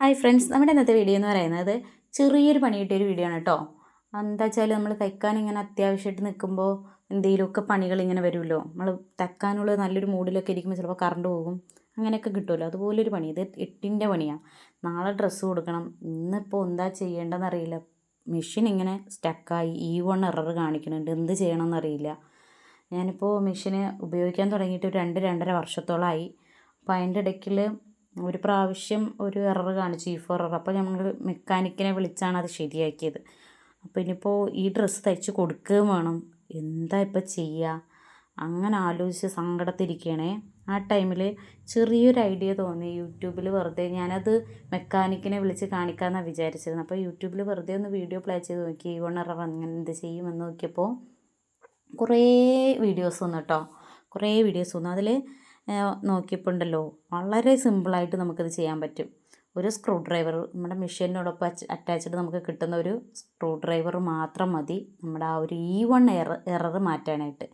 Hi friends, നമ്മുടെ ഇന്നത്തെ video എന്ന് പറയുന്നത് ചെറിയൊരു പണി കിട്ടിയൊരു വീഡിയോ ആണ് കേട്ടോ. എന്താ വെച്ചാൽ നമ്മൾ തയ്ക്കാൻ ഇങ്ങനെ അത്യാവശ്യമായിട്ട് നിൽക്കുമ്പോൾ എന്തെങ്കിലുമൊക്കെ പണികൾ ഇങ്ങനെ വരുമല്ലോ. നമ്മൾ തയ്ക്കാനുള്ള നല്ലൊരു മൂഡിലൊക്കെ ഇരിക്കുമ്പോൾ ചിലപ്പോൾ കറണ്ട് പോകും, അങ്ങനെയൊക്കെ കിട്ടുമല്ലോ. അതുപോലൊരു പണി, ഇത് എട്ടിൻ്റെ പണിയാണ്. നാളെ ഡ്രസ്സ് കൊടുക്കണം. ഇന്നിപ്പോൾ എന്താ ചെയ്യേണ്ടതെന്ന് അറിയില്ല. മെഷീൻ ഇങ്ങനെ സ്റ്റക്കായി E1 എറർ കാണിക്കുന്നുണ്ട്. എന്ത് ചെയ്യണമെന്നറിയില്ല. ഞാനിപ്പോൾ മെഷീന് ഉപയോഗിക്കാൻ തുടങ്ങിയിട്ട് ഒരു 2-2.5 വർഷത്തോളമായി. അപ്പോൾ അതിൻ്റെ ഇടയ്ക്കിൽ ഒരു പ്രാവശ്യം ഒരു എറർ കാണിച്ചു, E4 എറർ. അപ്പോൾ ഞങ്ങൾ മെക്കാനിക്കിനെ വിളിച്ചാണ് അത് ശരിയാക്കിയത്. അപ്പോൾ ഇനിയിപ്പോൾ ഈ ഡ്രസ്സ് തയ്ച്ച് കൊടുക്കുകയും വേണം. എന്താ ഇപ്പോൾ ചെയ്യുക? അങ്ങനെ ആലോചിച്ച് സങ്കടത്തിരിക്കുകയാണേ. ആ ടൈമിൽ ചെറിയൊരു ഐഡിയ തോന്നി. യൂട്യൂബിൽ വെറുതെ ഞാനത് മെക്കാനിക്കിനെ വിളിച്ച് കാണിക്കാമെന്നാണ് വിചാരിച്ചിരുന്നത്. അപ്പോൾ യൂട്യൂബിൽ വെറുതെ ഒന്ന് വീഡിയോ പ്ലേ ചെയ്ത് നോക്കി, E1 എറർ അങ്ങനെ എന്ത് ചെയ്യുമെന്ന് നോക്കിയപ്പോൾ കുറേ വീഡിയോസ് വന്നു കേട്ടോ. കുറേ വീഡിയോസ് വന്നു. അതിൽ നോക്കിയപ്പോൾ ഉണ്ടല്ലോ, വളരെ സിമ്പിളായിട്ട് നമുക്കിത് ചെയ്യാൻ പറ്റും. ഒരു സ്ക്രൂ ഡ്രൈവർ നമ്മുടെ മെഷീനോടൊപ്പം അറ്റാച്ച്ഡ് നമുക്ക് കിട്ടുന്ന ഒരു സ്ക്രൂ ഡ്രൈവർ മാത്രം മതി നമ്മുടെ ആ ഒരു E1 എറർ മാറ്റാനായിട്ട്.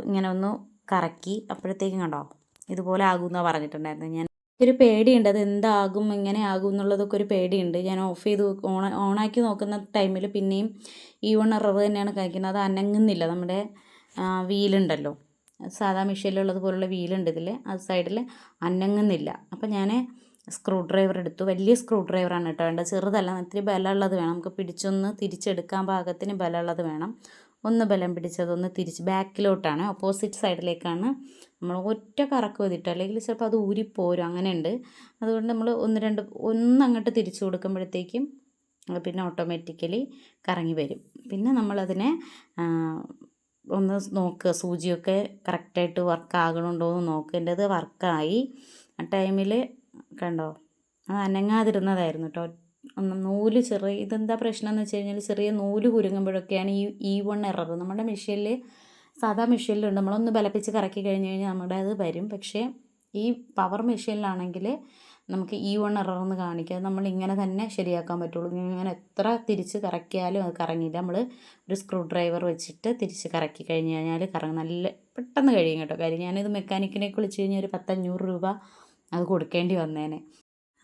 ഇങ്ങനെ ഒന്ന് കറക്കി അപ്പോഴത്തേക്കും കണ്ടോ ഇതുപോലെ ആകുമെന്നാണ് പറഞ്ഞിട്ടുണ്ടായിരുന്നത്. ഞാൻ ഒരു പേടിയുണ്ട്, അത് എന്താകും എങ്ങനെ ആകും എന്നുള്ളതൊക്കെ ഒരു പേടിയുണ്ട്. ഞാൻ ഓഫ് ചെയ്ത് ഓണാക്കി നോക്കുന്ന ടൈമിൽ പിന്നെയും E1 എറർ തന്നെയാണ് കാണിക്കുന്നത്. അത് അനങ്ങുന്നില്ല. നമ്മുടെ വീലുണ്ടല്ലോ, സാധാ മെഷീനിലുള്ളത് പോലുള്ള വീലുണ്ട് ഇതിൽ, അത് സൈഡിൽ അനങ്ങുന്നില്ല. അപ്പം ഞാൻ സ്ക്രൂ ഡ്രൈവർ എടുത്തു. വലിയ സ്ക്രൂ ഡ്രൈവറാണ് കേട്ടോ വേണ്ടത്, ചെറുതല്ല. ഇത്തിരി ബലമുള്ളത് വേണം. നമുക്ക് പിടിച്ചൊന്ന് തിരിച്ചെടുക്കാൻ പാകത്തിന് ബലമുള്ളത് വേണം. ഒന്ന് ബലം പിടിച്ചതൊന്ന് തിരിച്ച് ബാക്കിലോട്ടാണ്, ഓപ്പോസിറ്റ് സൈഡിലേക്കാണ് നമ്മൾ ഒറ്റ കറക്ക് വന്നിട്ട്, അല്ലെങ്കിൽ ചിലപ്പോൾ അത് ഊരിപ്പോരും, അങ്ങനെയുണ്ട്. അതുകൊണ്ട് നമ്മൾ ഒന്നങ്ങോട്ട് തിരിച്ചു കൊടുക്കുമ്പോഴത്തേക്കും പിന്നെ ഓട്ടോമാറ്റിക്കലി കറങ്ങി വരും. പിന്നെ നമ്മളതിനെ ഒന്ന് നോക്കുക, സൂചിയൊക്കെ കറക്റ്റായിട്ട് വർക്ക് ആകണുണ്ടോ എന്ന് നോക്കുക. എൻ്റേത് വർക്കായി. ആ ടൈമിൽ കണ്ടോ അത് അനങ്ങാതിരുന്നതായിരുന്നു കേട്ടോ. ഒന്ന് നൂല് ഇതെന്താ പ്രശ്നം എന്ന് വെച്ച് കഴിഞ്ഞാൽ, ചെറിയ നൂല് കുരുങ്ങുമ്പോഴൊക്കെയാണ് ഈ E1 എറർ. നമ്മുടെ മെഷീനിൽ സാധാ മെഷീനിലുണ്ട്, നമ്മളൊന്ന് ബലപ്പിച്ച് കറക്കി കഴിഞ്ഞ് കഴിഞ്ഞാൽ നമ്മുടെ അത് വരും. പക്ഷേ ഈ പവർ മെഷീനിലാണെങ്കിൽ നമുക്ക് E1 എറർ എന്ന് കാണിക്കുക. നമ്മൾ ഇങ്ങനെ തന്നെ ശരിയാക്കാൻ പറ്റുള്ളൂ. ഇങ്ങനെ എത്ര തിരിച്ച് കറക്കിയാലും അത് കറങ്ങില്ല. നമ്മൾ ഒരു സ്ക്രൂ ഡ്രൈവർ വെച്ചിട്ട് തിരിച്ച് കറക്കി കഴിഞ്ഞ് കഴിഞ്ഞാൽ നല്ല പെട്ടെന്ന് കഴിയും കേട്ടോ. കാര്യം ഞാനിത് മെക്കാനിക്കിനെ വിളിച്ച് കഴിഞ്ഞാൽ ഒരു 10-500 രൂപ അത് കൊടുക്കേണ്ടി വന്നേനെ.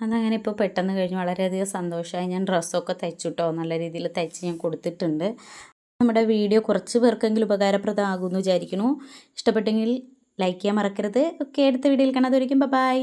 അതങ്ങനെ ഇപ്പോൾ പെട്ടെന്ന് കഴിഞ്ഞു. വളരെയധികം സന്തോഷമായി. ഞാൻ ഡ്രസ്സൊക്കെ തയ്ച്ചു കേട്ടോ, നല്ല രീതിയിൽ തയ്ച്ച് ഞാൻ കൊടുത്തിട്ടുണ്ട്. നമ്മുടെ വീഡിയോ കുറച്ച് പേർക്കെങ്കിലും ഉപകാരപ്രദമാകുമെന്ന് വിചാരിക്കുന്നു. ഇഷ്ടപ്പെട്ടെങ്കിൽ ലൈക്ക് ചെയ്യാൻ മറക്കരുത്. ഓക്കെ, അടുത്ത വീഡിയോയിൽ കാണാതെ. ബൈ.